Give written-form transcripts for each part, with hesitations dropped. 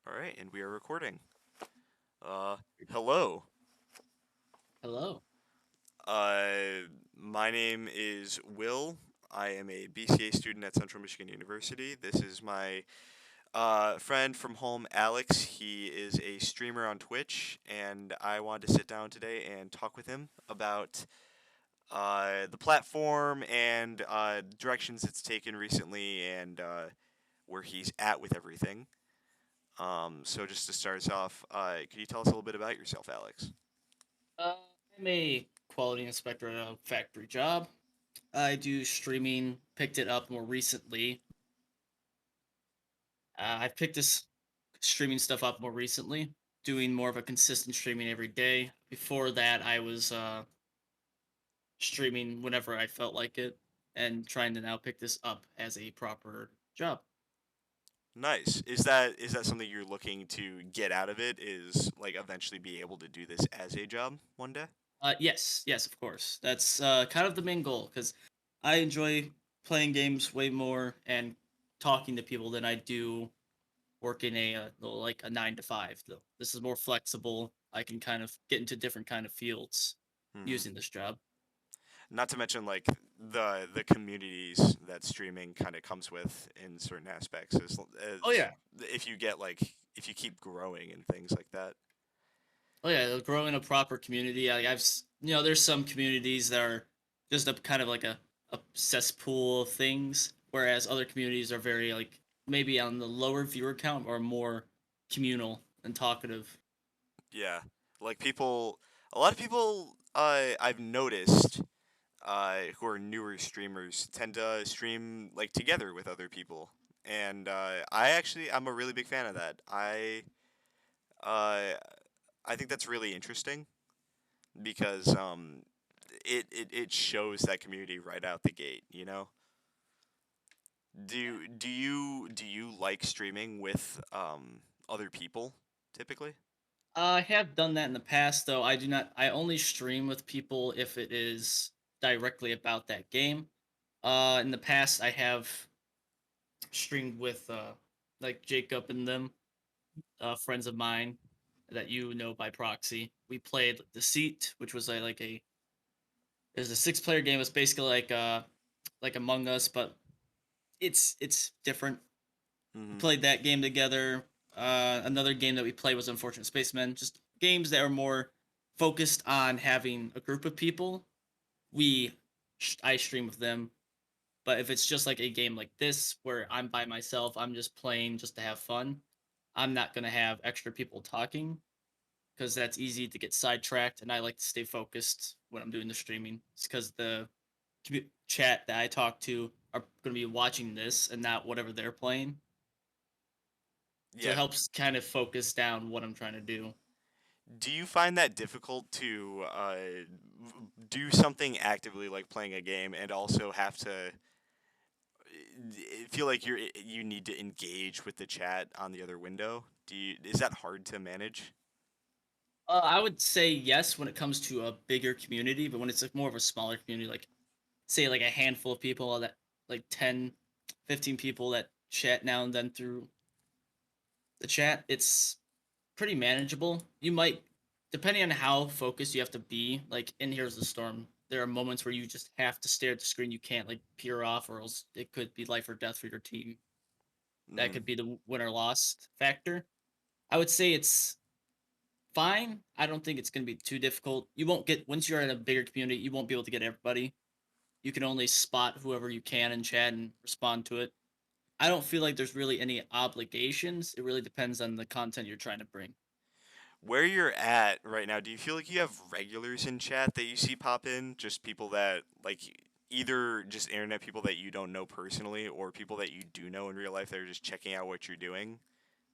All right, and we are recording. Uh, Hello. Hello. Uh, my name is Will. I am a BCA student at Central Michigan University. This is my friend from home, Alex. He is a streamer on Twitch, and I wanted to sit down today and talk with him about the platform and directions it's taken recently and where he's at with everything. So just to start us off, could you tell us a little bit about yourself, Alex? Uh, I'm a quality inspector at a factory job. I do streaming, picked it up more recently. I've picked this streaming stuff up more recently, doing more of a consistent streaming every day. Before that, I was streaming whenever I felt like it and trying to now pick this up as a proper job. Nice. Is that something you're looking to get out of it? Is like eventually be able to do this as a job one day? Yes, of course. That's kind of the main goal because I enjoy playing games way more and talking to people than I do working like a 9 to 5 though. This is more flexible. I can kind of get into different kind of fields Hmm. using this job. Not to mention like the communities that streaming kind of comes with in certain aspects. Oh As yeah. if you get like if you keep growing and things like that. Oh yeah, they'll grow in a proper community. There's some communities that are just a kind of like a cesspool of things, whereas other communities are very like maybe on the lower viewer count or more communal and talkative. Yeah. Like people, a lot of people I've noticed who are newer streamers tend to stream like together with other people, and I'm a really big fan of that. Uh, I think that's really interesting because it shows that community right out the gate. You know, Yeah. do you like streaming with other people typically? I have done that in the past, though. I do not. I only stream with people if it is directly about that game. In the past, I have streamed with like Jacob and them, friends of mine that you know by proxy. We played Deceit, which was it was a six-player game. It's basically like Among Us, but it's different. We Hmm. played that game together. Another game that we played was Unfortunate Spacemen. Just games that are more focused on having a group of people. I stream with them. But if it's just like a game like this where I'm by myself, I'm just playing just to have fun. I'm not gonna have extra people talking because that's easy to get sidetracked, and I like to stay focused when I'm doing the streaming. It's because the chat that I talk to are going to be watching this and not whatever they're playing. So it Yeah. helps kind of focus down what I'm trying to do. Do you find that difficult to do something actively like playing a game and also have to feel like you need to engage with the chat on the other window? Is that hard to manage? I would say yes when it comes to a bigger community, but when it's like more of a smaller community, like say like a handful of people that like 10, 15 people that chat now and then through the chat, it's pretty manageable. You might, depending on how focused you have to be, like in Here's the Storm, there are moments where you just have to stare at the screen. You can't like peer off, or else it could be life or death for your team. That Mm. could be the win or loss factor. I would say it's fine. I don't think it's going to be too difficult. You won't get, once you're in a bigger community, you won't be able to get everybody. You can only spot whoever you can in chat and respond to it. I don't feel like there's really any obligations. It really depends on the content you're trying to bring. Where you're at right now, do you feel like you have regulars in chat that you see pop in? Just people that like either just internet people that you don't know personally or people that you do know in real life that are just checking out what you're doing?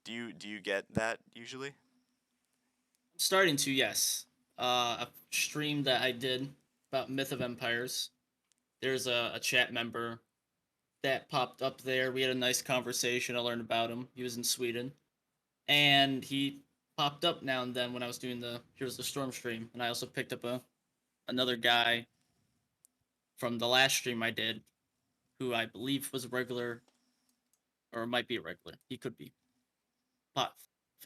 Do you get that usually? I'm starting to, yes. A stream that I did about Myth of Empires. There's a chat member that popped up there. We had a nice conversation. I learned about him. He was in Sweden. And he popped up now and then when I was doing the Here's the Storm stream. And I also picked up another guy from the last stream I did, who I believe was a regular, or might be a regular. He could be. Pot.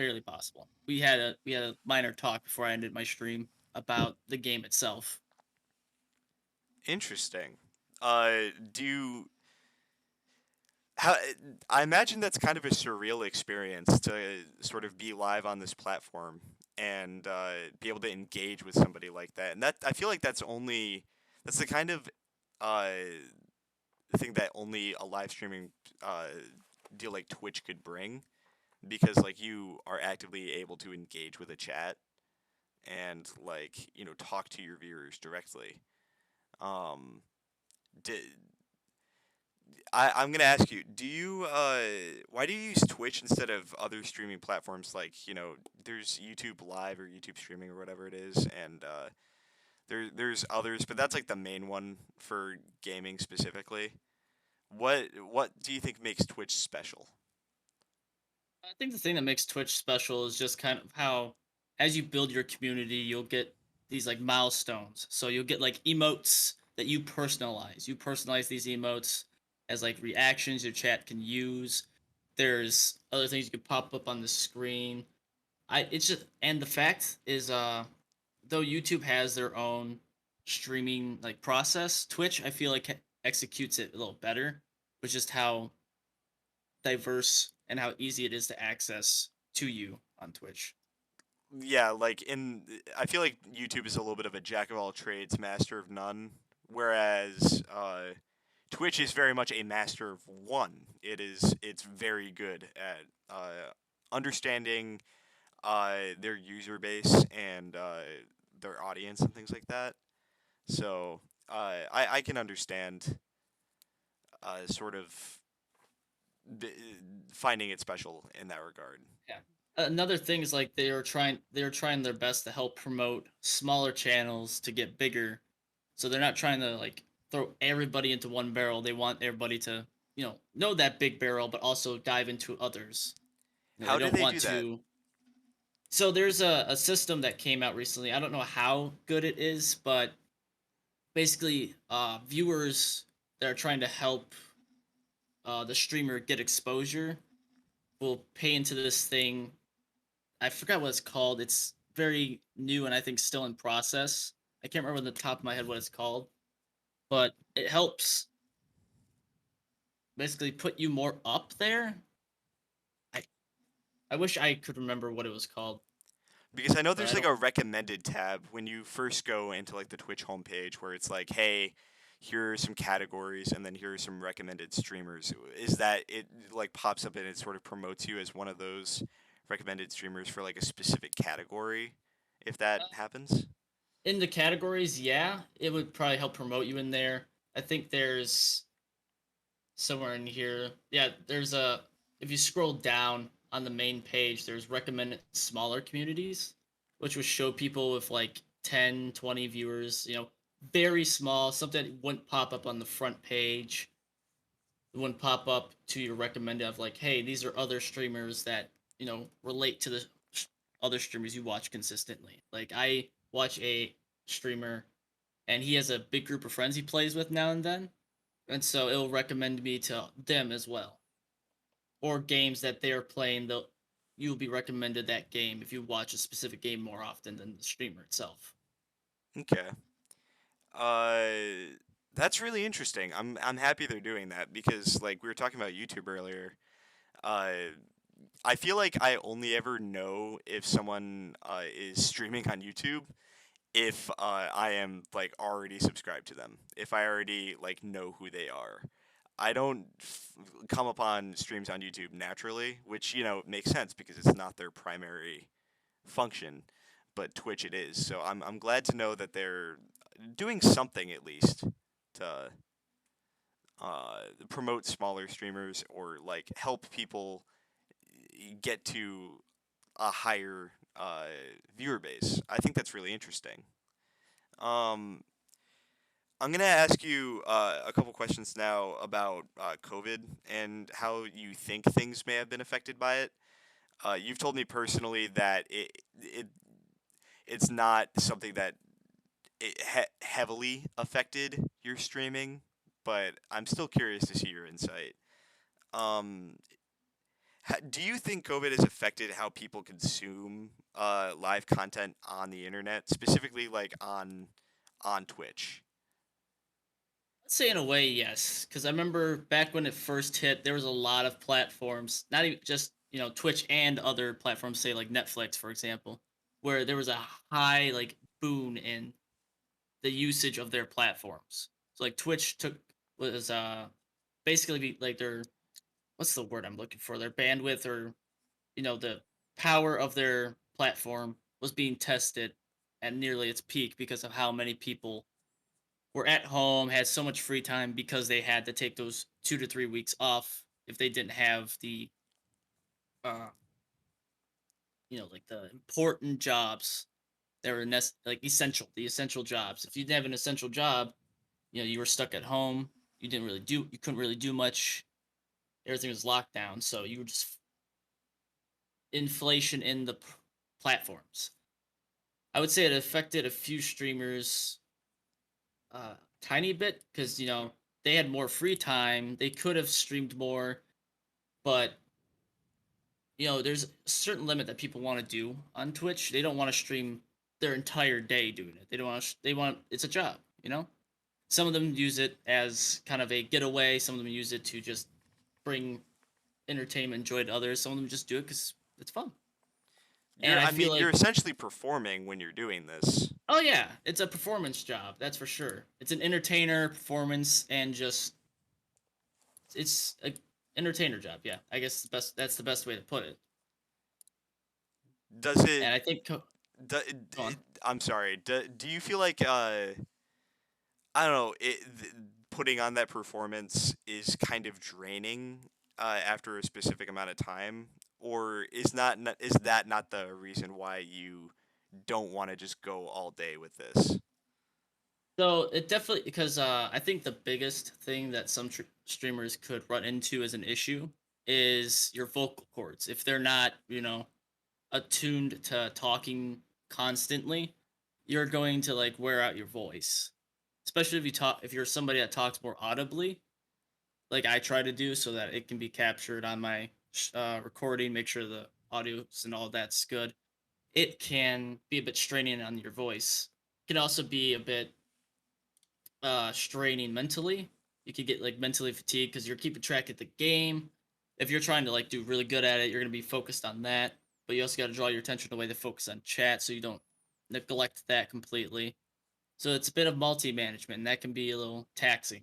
fairly possible. We had a minor talk before I ended my stream about the game itself. Interesting. Do you how I imagine that's kind of a surreal experience to sort of be live on this platform and be able to engage with somebody like that. And that I feel like that's the kind of uh, thing that only a live streaming uh, deal like Twitch could bring because like you are actively able to engage with a chat and like talk to your viewers directly. Um, di- I'm gonna ask you, why do you use Twitch instead of other streaming platforms like, there's YouTube Live or YouTube streaming or whatever it is, and there's others, but that's like the main one for gaming specifically. What do you think makes Twitch special? I think the thing that makes Twitch special is just kind of how, as you build your community, you'll get these like milestones. So you'll get like emotes that you personalize. You personalize these emotes as like reactions your chat can use. There's other things you can pop up on the screen. It's just, and the fact is, though YouTube has their own streaming like process, Twitch I feel like executes it a little better, which is how diverse and how easy it is to access to you on Twitch. Yeah, like I feel like YouTube is a little bit of a jack of all trades, master of none, whereas Twitch is very much a master of one. It's very good at understanding their user base and their audience and things like that. So I can understand sort of b- finding it special in that regard. Yeah. Another thing is like they are trying their best to help promote smaller channels to get bigger. So they're not trying to like throw everybody into one barrel. They want everybody to, know that big barrel but also dive into others. They How do don't they want do that? to. So there's a system that came out recently. I don't know how good it is, but basically viewers that are trying to help the streamer get exposure will pay into this thing. I forgot what it's called. It's very new and I think still in process. I can't remember on the top of my head what it's called, but it helps basically put you more up there. I I wish I could remember what it was called, Because I know but there's I like don't. a recommended tab when you first go into like the Twitch homepage where it's like, hey, here are some categories and then here are some recommended streamers. Is that it like pops up and it sort of promotes you as one of those recommended streamers for like a specific category if that happens? In the categories, yeah, it would probably help promote you in there. I think there's somewhere in here. Yeah, there's a if you scroll down on the main page, there's recommended smaller communities, which would show people with like 10, 20 viewers, very small, something that wouldn't pop up on the front page. It wouldn't pop up to your recommended of like, hey, these are other streamers that, relate to the other streamers you watch consistently. Like I watch a streamer and he has a big group of friends he plays with now and then, and so it'll recommend me to them as well. Or games that they're playing, you'll be recommended that game if you watch a specific game more often than the streamer itself. Okay. Uh that's really interesting. I'm happy they're doing that because like we were talking about YouTube earlier. Uh I feel like I only ever know if someone is streaming on YouTube if I am like already subscribed to them. If I already like know who they are. I don't come upon streams on YouTube naturally, which makes sense because it's not their primary function, but Twitch it is. So I'm glad to know that they're doing something at least to promote smaller streamers or like help people get to a higher viewer base. I think that's really interesting. Um, I'm gonna ask you a couple questions now about COVID and how you think things may have been affected by it. You've told me personally that it's not something that heavily affected your streaming, but I'm still curious to see your insight. Um, Do you think COVID has affected how people consume live content on the internet, specifically like on Twitch? Let's say in a way, yes, because I remember back when it first hit, there was a lot of platforms, not even just Twitch and other platforms, say like Netflix, for example, where there was a high like boon in the usage of their platforms. So like Twitch took was basically like their, what's the word I'm looking for? Their bandwidth, or the power of their platform was being tested at nearly its peak because of how many people were at home, had so much free time because they had to take those 2 to 3 weeks off if they didn't have the uh like the important jobs that were like essential, the essential jobs. If you didn't have an essential job, you were stuck at home. You couldn't really do much. Everything was locked down, so you were just inflation in the platforms. I would say it affected a few streamers tiny bit because they had more free time. They could have streamed more, but there's a certain limit that people want to do on Twitch. They don't want to stream their entire day doing it. They don't want. They want. It's a job. Some of them use it as kind of a getaway. Some of them use it to just bring entertainment, joy to others. Some of them just do it because it's fun. And I I feel mean, you're like, essentially performing when you're doing this. oh yeah, it's a performance job. That's for sure. It's an entertainer performance, and just it's a entertainer job. Yeah, I guess the best. That's the best way to put it. Does it? And I think, Do, go on. I'm sorry. Do you feel like I don't know, putting on that performance is kind of draining after a specific amount of time, or is that not the reason why you don't want to just go all day with this? So it definitely, because I think the biggest thing that some streamers could run into as an issue is your vocal cords. If they're not, attuned to talking constantly, you're going to like wear out your voice. Especially if you're somebody that talks more audibly, like I try to do, so that it can be captured on my recording, make sure the audio and all that's good. It can be a bit straining on your voice. It can also be a bit straining mentally. You could get like mentally fatigued because you're keeping track of the game. If you're trying to like do really good at it, you're gonna be focused on that. But you also got to draw your attention away to focus on chat, so you don't neglect that completely. So it's a bit of multi management, and that can be a little taxing.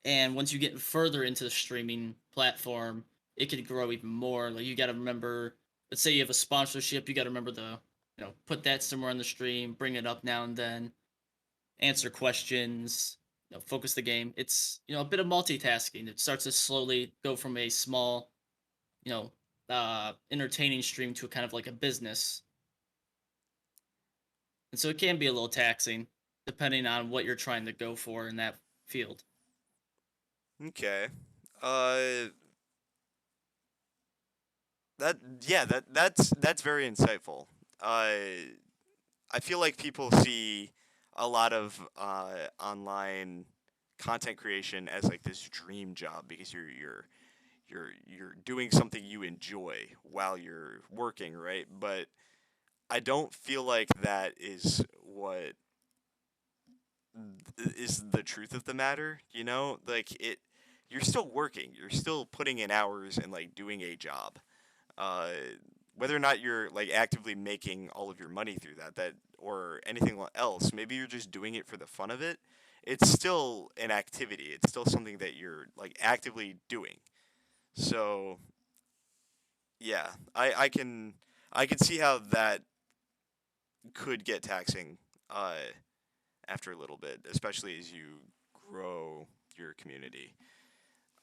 And once you get further into the streaming platform, it could grow even more. Like you got to remember, let's say you have a sponsorship, you got to remember put that somewhere on the stream, bring it up now and then, answer questions, focus the game. It's a bit of multitasking. It starts to slowly go from a small, you know, entertaining stream to a kind of like a business, and so it can be a little taxing depending on what you're trying to go for in that field. Okay. Uh, that yeah, that's very insightful. I feel like people see a lot of online content creation as like this dream job because you're doing something you enjoy while you're working, right? But I don't feel like that is what is the truth of the matter, you know? Like you're still working, you're still putting in hours and like doing a job. Uh whether or not you're like actively making all of your money through that or anything else, maybe you're just doing it for the fun of it. It's still an activity. It's still something that you're like actively doing. So, yeah, I can see how that could get taxing uh, after a little bit, especially as you grow your community.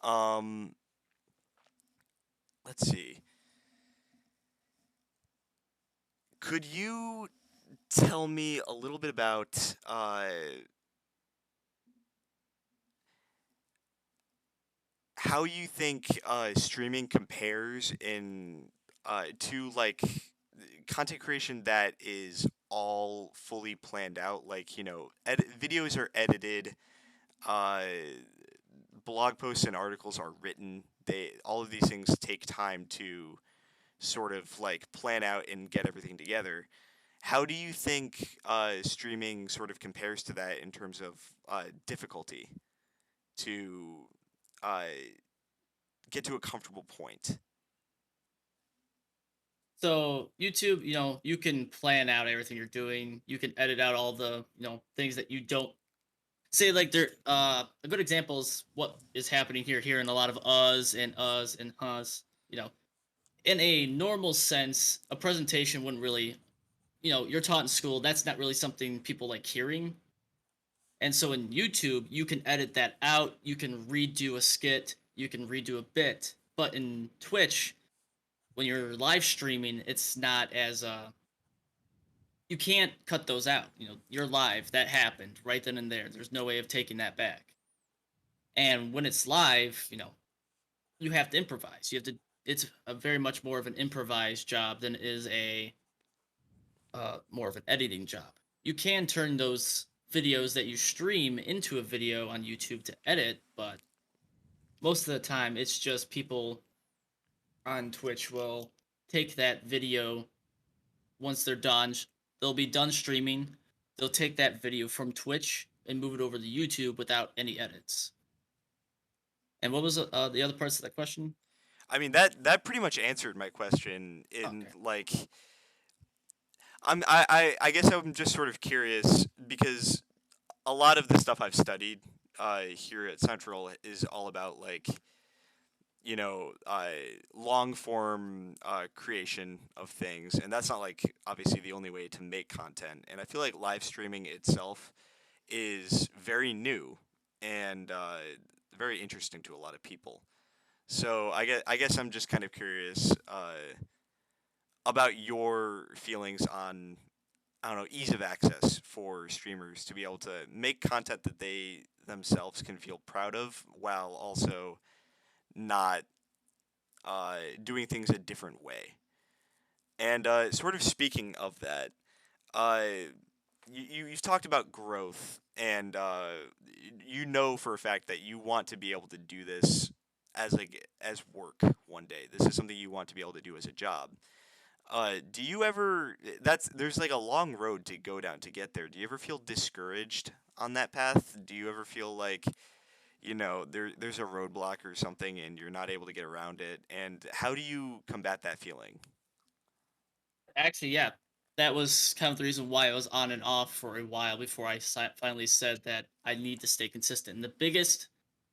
Um, let's see. Could you tell me a little bit about how you think streaming compares in to like content creation that is all fully planned out? Like, you know, videos are edited, uh, blog posts and articles are written they all of these things take time to sort of like plan out and get everything together. How do you think streaming sort of compares to that in terms of difficulty to uh, get to a comfortable point? So YouTube, you can plan out everything you're doing. You can edit out all the, things that you don't say. Like there, a good example is what is happening here in a lot of uhs and hus. You know, in a normal sense, a presentation wouldn't really, you're taught in school. That's not really something people like hearing. And so in YouTube, you can edit that out. You can redo a skit. You can redo a bit. But in Twitch, when you're live streaming, it's not as you can't cut those out. You're live. That happened right then and there. There's no way of taking that back. And when it's live, you have to improvise. You have to. It's a very much more of an improvised job than it is a more of an editing job. You can turn those videos that you stream into a video on YouTube to edit, but most of the time it's just people on Twitch will take that video once they're done. They'll be done streaming. They'll take that video from Twitch and move it over to YouTube without any edits. And what was the other parts of that question? I mean that pretty much answered my question Oh, in okay. like I guess I'm just sort of curious because a lot of the stuff I've studied here at Central is all about like long form creation of things, and that's not like obviously the only way to make content. And I feel like live streaming itself is very new and very interesting to a lot of people. So I guess I'm just kind of curious about your feelings on I don't know ease of access for streamers to be able to make content that they themselves can feel proud of while also not doing things a different way. And sort of speaking of that, uh, you've talked about growth, and you know for a fact that you want to be able to do this as work one day. This is something you want to be able to do as a job. Do you ever? That's there's like a long road to go down to get there. Do you ever feel discouraged on that path? Do you ever feel like there's a roadblock or something and you're not able to get around it? And how do you combat that feeling? Actually, yeah, that was kind of the reason why I was on and off for a while before I finally said that I need to stay consistent. And the biggest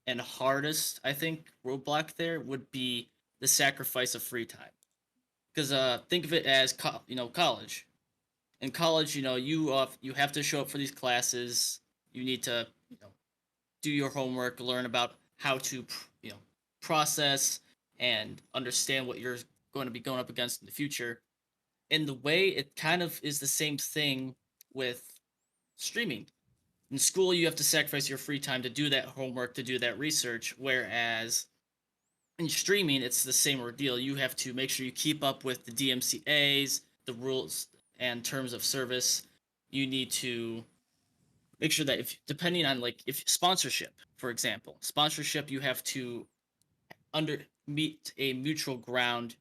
and hardest, I think, roadblock there would be the sacrifice of free time. Because think of it as college. In college, you have to show up for these classes. You need to do your homework, learn about how to process and understand what you're going to be going up against in the future. In the way, it kind of is the same thing with streaming. In school, you have to sacrifice your free time to do that homework, to do that research, whereas in streaming, it's the same ordeal. You have to make sure you keep up with the DMCA's, the rules and terms of service. You need to make sure that if depending on like if sponsorship, for example, sponsorship, you have to under meet a mutual ground.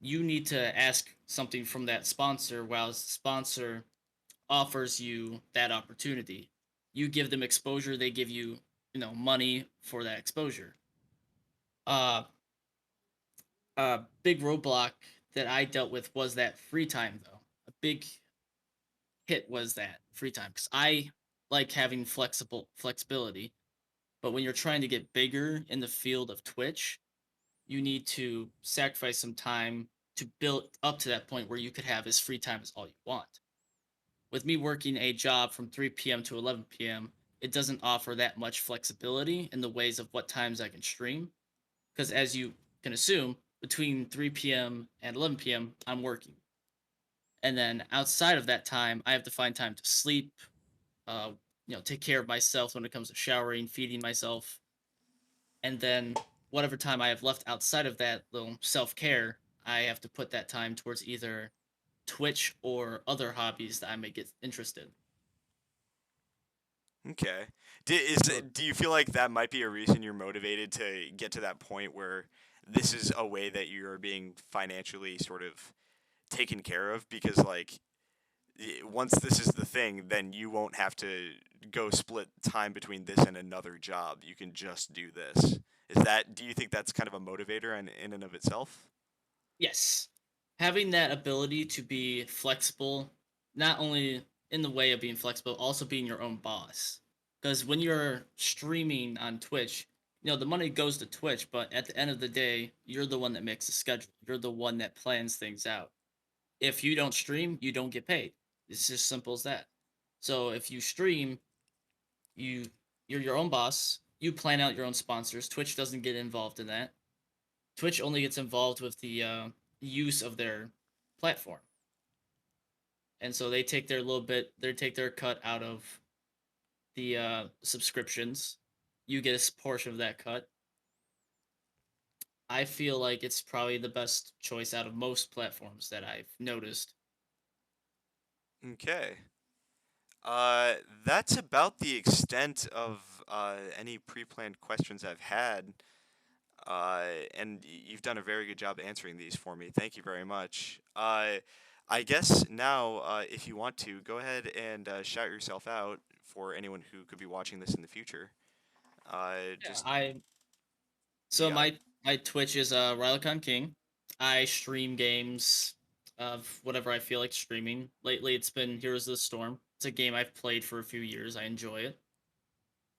You need to ask something from that sponsor, while the sponsor offers you that opportunity. You give them exposure, they give you, money for that exposure. Uh, a big roadblock that I dealt with was that free time, though. A big hit was that free time because I like having flexibility. But when you're trying to get bigger in the field of Twitch, you need to sacrifice some time to build up to that point where you could have as free time as all you want. With me working a job from 3 p.m. to 11 p.m., it doesn't offer that much flexibility in the ways of what times I can stream. Because as you can assume, between 3 p.m. and 11 p.m., I'm working. And then outside of that time, I have to find time to sleep, uh, take care of myself when it comes to showering, feeding myself. And then whatever time I have left outside of that little self care, I have to put that time towards either Twitch or other hobbies that I may get interested. Okay. So Do you feel like that might be a reason you're motivated to get to that point where this is a way that you're being financially sort of taken care of? Because like once this is the thing, then you won't have to go split time between this and another job. You can just do this. Do you think that's kind of a motivator in and of itself? yes, having that ability to be flexible, not only in the way of being flexible, also being your own boss. Because when you're streaming on Twitch, the money goes to Twitch, but at the end of the day, you're the one that makes the schedule. You're the one that plans things out. If you don't stream, you don't get paid. It's just simple as that. So if you stream, you you're your own boss. You plan out your own sponsors. Twitch doesn't get involved in that. Twitch only gets involved with the use of their platform, and so they take their little bit. They take their cut out of the subscriptions. You get a portion of that cut. I feel like it's probably the best choice out of most platforms that I've noticed. Okay. Uh, that's about the extent of any pre-planned questions I've had. And you've done a very good job answering these for me. Thank you very much. I guess now, if you want to, go ahead and shout yourself out for anyone who could be watching this in the future. Yeah, Just I you so got it. my Twitch is RylakonKing. I stream games of whatever I feel like streaming. Lately, it's been Heroes of the Storm. It's a game I've played for a few years. I enjoy it.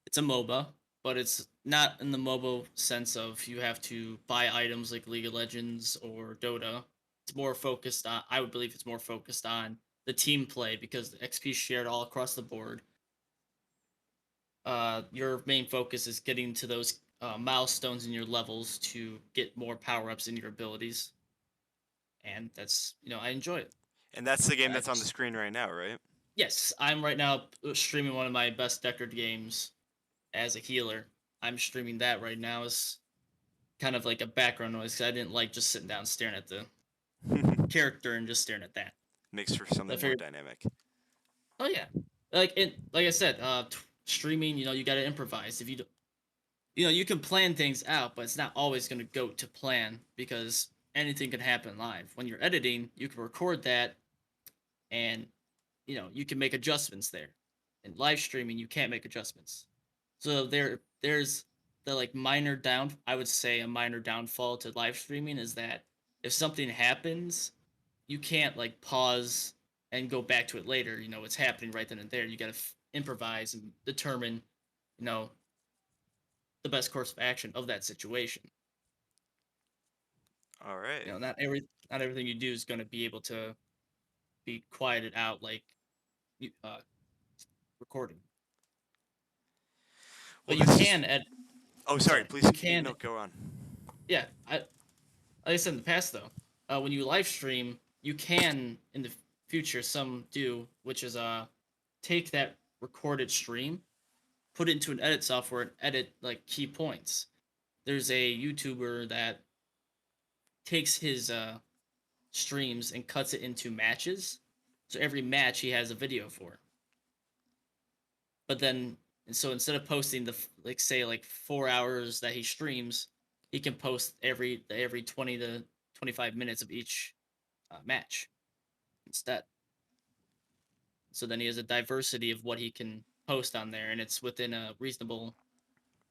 It's a MOBA, but it's not in the MOBA sense of you have to buy items like League of Legends or Dota. It's more focused on. I would believe it's more focused on the team play because the XP is shared all across the board. Your main focus is getting to those milestones in your levels to get more power ups in your abilities, and that's I enjoy it. And that's the game I that's on the just screen right now, right? Yes, I'm right now streaming one of my best Deckard games as a healer. I'm streaming that right now as kind of like a background noise because I didn't like just sitting down staring at the character and just staring at that. Makes for So I something more figured, dynamic. oh yeah, like I said, streaming, you got to improvise. If you do, you can plan things out, but it's not always going to go to plan because anything can happen live. When you're editing, you can record that and you can make adjustments there. In live streaming, you can't make adjustments. So there's the like minor down I would say a minor downfall to live streaming is that if something happens, you can't like pause and go back to it later. It's happening right then and there. You got to improvise and determine, you know, the best course of action of that situation. All right. Not everything you do is going to be able to be quieted out like recording. Well, But you this is. can add. Oh, sorry. Sorry, Please, you can. no, go on. Yeah, like I said in the past though, when you live stream, you can in the future some do, which is take that recorded stream, put it into an edit software, and edit like key points. There's a YouTuber that takes his streams and cuts it into matches. So every match he has a video for. But then, and so instead of posting the like say like 4 hours that he streams, he can post every 20 to 25 minutes of each match instead. So then he has a diversity of what he can post on there, and it's within a reasonable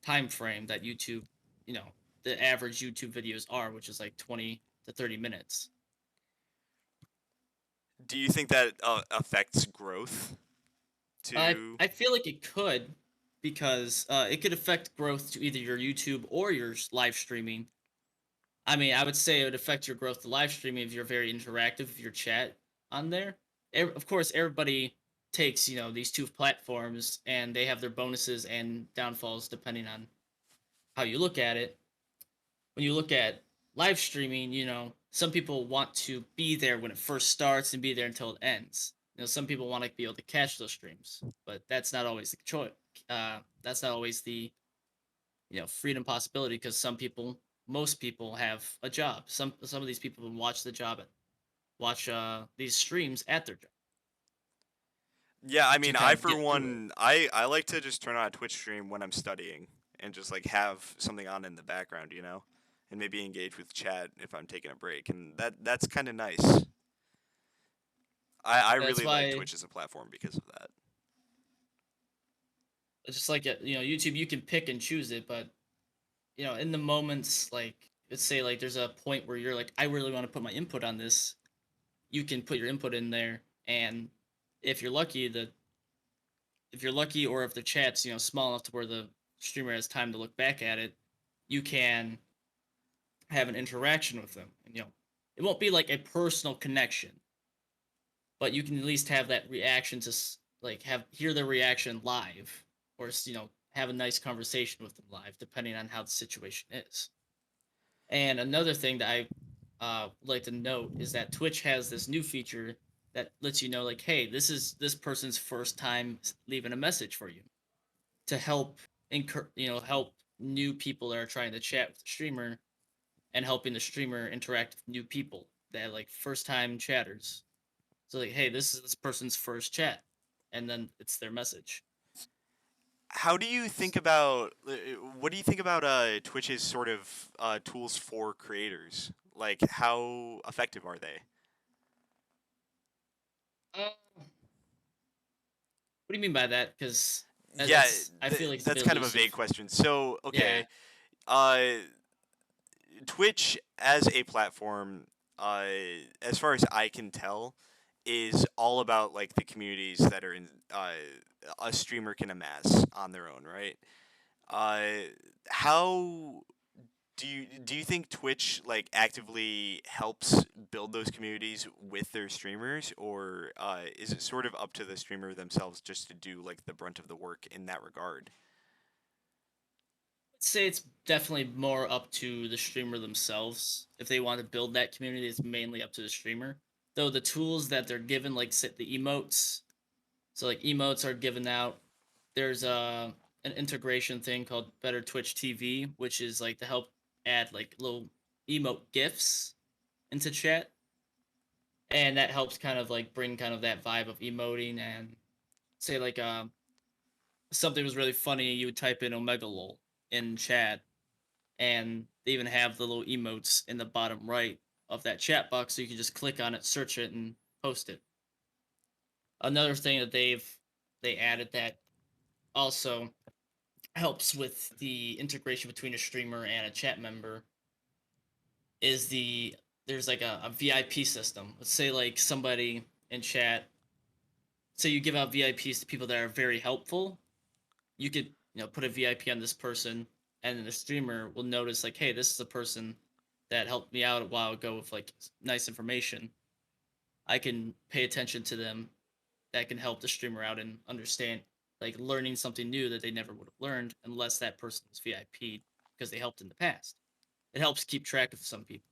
time frame that YouTube, you know, the average YouTube videos are, which is like 20 to 30 minutes. Do you think that affects growth? I To I feel like it could because it could affect growth to either your YouTube or your live streaming. I mean, I would say it would affect your growth to live streaming if you're very interactive with your chat on there. Of course, everybody takes these two platforms and they have their bonuses and downfalls depending on how you look at it. When you look at live streaming, some people want to be there when it first starts and be there until it ends. Some people want to be able to catch those streams, but that's not always the choice. That's not always the freedom possibility because most people have a job. Some of these people watch these streams at their job. Yeah, I to mean, kind I of for get through it. one, I like to just turn on a Twitch stream when I'm studying and just like have something on in the background, you know, and maybe engage with chat if I'm taking a break, and that's kind of nice. I That's really like why Twitch as a platform because of that. it's just like YouTube, you can pick and choose it, but in the moments, like, let's say like there's a point where you're like, I really want to put my input on this. You can put your input in there, and if you're lucky, the if you're lucky, or if the chat's small enough to where the streamer has time to look back at it, you can have an interaction with them. And it won't be like a personal connection, but you can at least have that reaction to like have hear their reaction live, or have a nice conversation with them live, depending on how the situation is. And another thing that I would like to note is that Twitch has this new feature that lets you know, like, hey, this is this person's first time leaving a message for you to help help new people that are trying to chat with the streamer, and helping the streamer interact with new people that like first time chatters. So like, hey, this is this person's first chat, and then it's their message. How do you think about what do you think about Twitch's sort of tools for creators? Like, how effective are they? What do you mean by that? Because Yeah, that's I feel like it's a that's bit kind of a vague elusive. question. So, Yeah. okay, uh, Twitch as a platform, uh, as far as I can tell, is all about like the communities that are in a streamer can amass on their own, right? Uh, how do you think Twitch like actively helps build those communities with their streamers, or is it sort of up to the streamer themselves just to do like the brunt of the work in that regard? I'd say it's definitely more up to the streamer themselves. If they want to build that community, it's mainly up to the streamer. Though the tools that they're given, like the emotes, so like emotes are given out. There's an integration thing called Better Twitch TV, which is like to help add like little emote gifs into chat, and that helps kind of like bring kind of that vibe of emoting. And say like something was really funny, you would type in Omega lol in chat, and they even have the little emotes in the bottom right of that chat box, so you can just click on it, search it, and post it. Another thing that they added that also helps with the integration between a streamer and a chat member is there's like a VIP system. Let's say like somebody in chat, say you give out VIPs to people that are very helpful. You could put a VIP on this person, and then the streamer will notice like, hey, this is a person that helped me out a while ago with like nice information. I can pay attention to them. That can help the streamer out and understand, like, learning something new that they never would have learned unless that person was VIP'd because they helped in the past. It helps keep track of some people.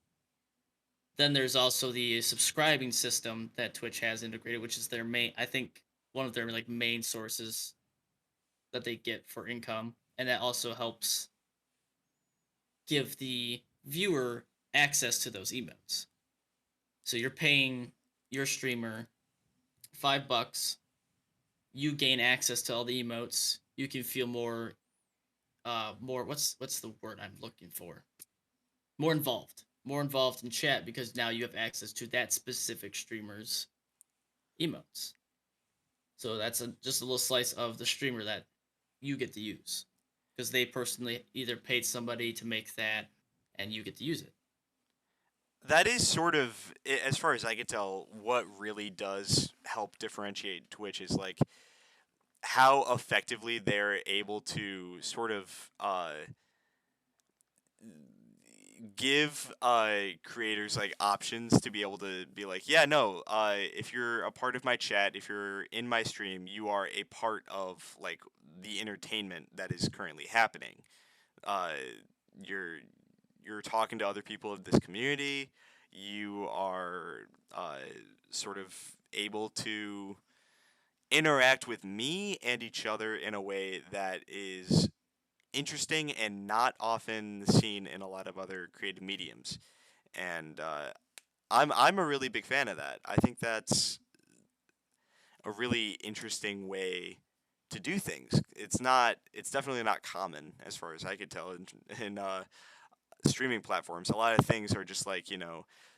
Then there's also the subscribing system that Twitch has integrated, which is their main, I think, one of their like main sources that they get for income, and that also helps give the viewer access to those emotes. So you're paying your streamer $5, you gain access to all the emotes. You can feel more what's the word I'm looking for? More involved in chat, because now you have access to that specific streamer's emotes. So that's just a little slice of the streamer that you get to use, because they personally either paid somebody to make that, and you get to use it. That is sort of, as far as I can tell, what really does help differentiate Twitch is like how effectively they're able to sort of give creators like options to be able to be like, yeah, no, if you're a part of my chat, if you're in my stream, you are a part of like the entertainment that is currently happening. uh, you're you're talking to other people of this community. You are sort of able to interact with me and each other in a way that is interesting and not often seen in a lot of other creative mediums. And I'm a really big fan of that. I think a really interesting way to do things. It's definitely not common as far as I could tell in streaming platforms. A lot of things are just like,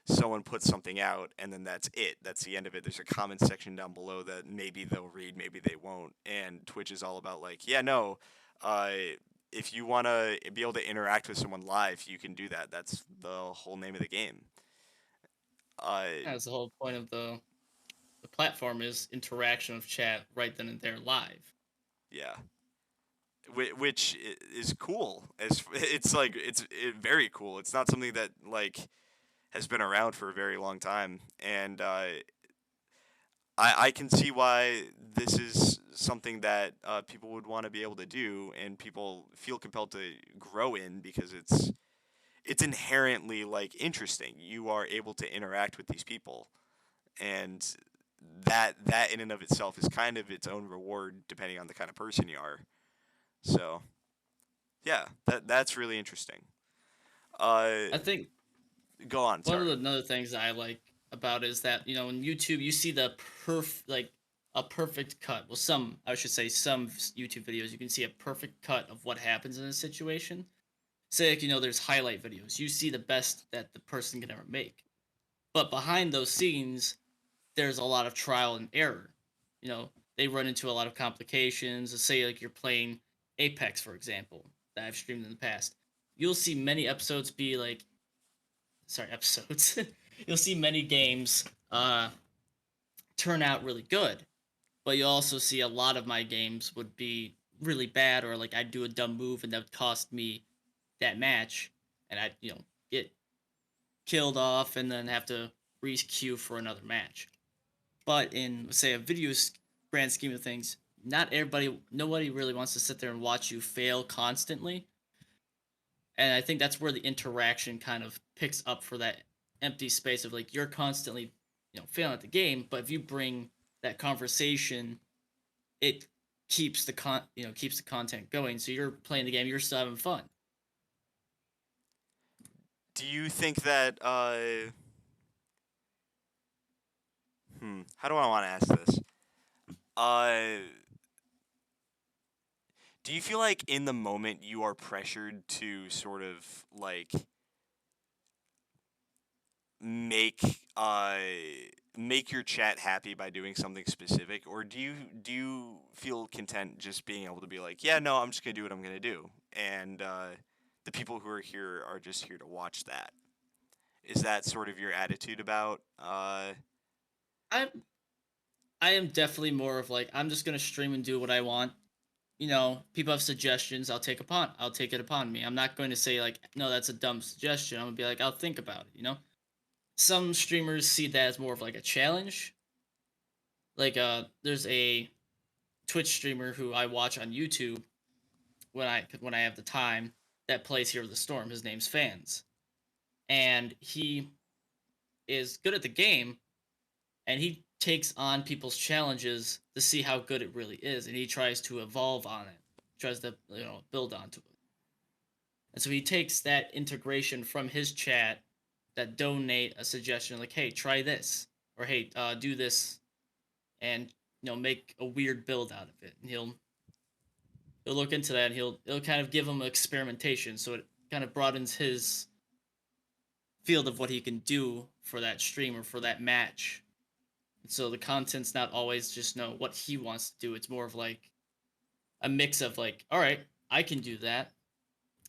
someone puts something out and then that's it. That's the end of it. There's a comment section down below that maybe they'll read, maybe they won't. And Twitch is all about like, yeah, no, uh, if you want to be able to interact with someone live, you can do that. That's the whole name of the game. Uh, That's the whole point of the platform is interaction of chat right then and there live. yeah. Which is cool. It's like very cool. It's not something that like has been around for a very long time, and I can see why this is something that people would want to be able to do, and people feel compelled to grow in because it's inherently like interesting. You are able to interact with these people, and that in and of itself is kind of its own reward depending on the kind of person you are. So yeah, that's really interesting. Uh, I think go on. one of the Sorry. another things that I like about is that in YouTube you see the a perfect cut. Well, some I should say some YouTube videos you can see a perfect cut of what happens in a situation. Say like there's highlight videos. You see the best that the person can ever make. But behind those scenes, there's a lot of trial and error. They run into a lot of complications. Say like you're playing Apex, for example, that I've streamed in the past. You'll see many episodes be like, sorry, episodes. You'll see many games turn out really good, but you also see a lot of my games would be really bad, or like I'd do a dumb move and that would cost me that match, and I'd get killed off and then have to re-queue for another match. But in say a grand scheme of things, nobody really wants to sit there and watch you fail constantly. And I think that's where the interaction kind of picks up for that empty space of like you're constantly, failing at the game. But if you bring that conversation, it keeps the content going. So you're playing the game, you're still having fun. Do you think that how do I want to ask this? Uh do you feel like in the moment you are pressured to sort of like make uh make your chat happy by doing something specific, or do you feel content just being able to be like, yeah, no, I'm just going to do what I'm going to do, and the people who are here are just here to watch that? Is that sort of your attitude about I I am definitely more of like I'm just gonna stream and do what I want. People have suggestions, I'll take it upon me. I'm not going to say like, no, that's a dumb suggestion. I'm gonna be like, I'll think about it. Some streamers see that as more of like a challenge. Like there's a Twitch streamer who I watch on YouTube when I have the time that plays Here of the Storm. His name's Fans. And he is good at the game, and he takes on people's challenges to see how good it really is, and he tries to evolve on it, tries to build onto it. And so he takes that integration from his chat that donate a suggestion like, hey, try this, or hey, do this, and make a weird build out of it. And he'll look into that, and it'll kind of give him experimentation, so it kind of broadens his field of what he can do for that stream or for that match. And so the content's not always just what he wants to do. It's more of like a mix of like, all right, I can do that,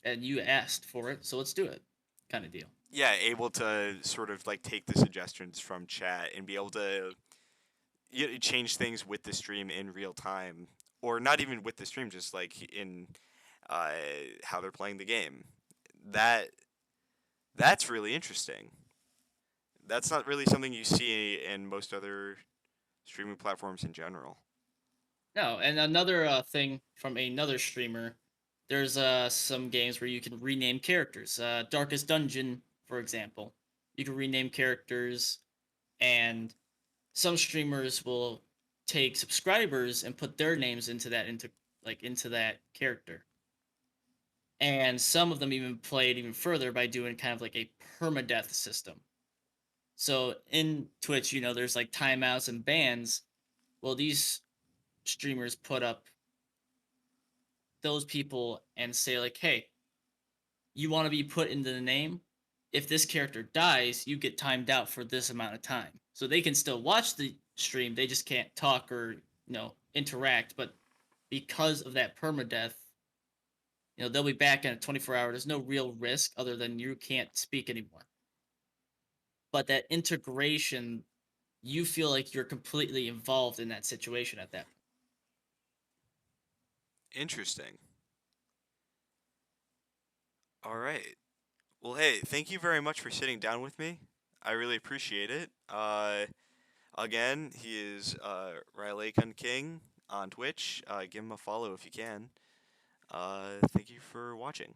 and you asked for it, so let's do it, kind of deal. yeah, able to sort of like take the suggestions from chat and be able to change things with the stream in real time, or not even with the stream, just like in uh, how they're playing the game. That that's really interesting. That's not really something you see in most other streaming platforms in general. No, and another thing from another streamer, there's some games where you can rename characters. Darkest Dungeon, for example, you can rename characters, and some streamers will take subscribers and put their names into that character. And some of them even play it even further by doing kind of like a permadeath system. So in Twitch, there's like timeouts and bans Well, these streamers put up those people and say like, "Hey, you want to be put into the name? If this character dies, you get timed out for this amount of time." So they can still watch the stream, they just can't talk or, interact, but because of that permadeath, they'll be back in a 24-hour. There's no real risk other than you can't speak anymore. But that integration, you feel like you're completely involved in that situation at that point. Interesting. All right. Well, hey, thank you very much for sitting down with me. I really appreciate it. Again, he is RylakonKing on Twitch. Give him a follow if you can. Thank you for watching.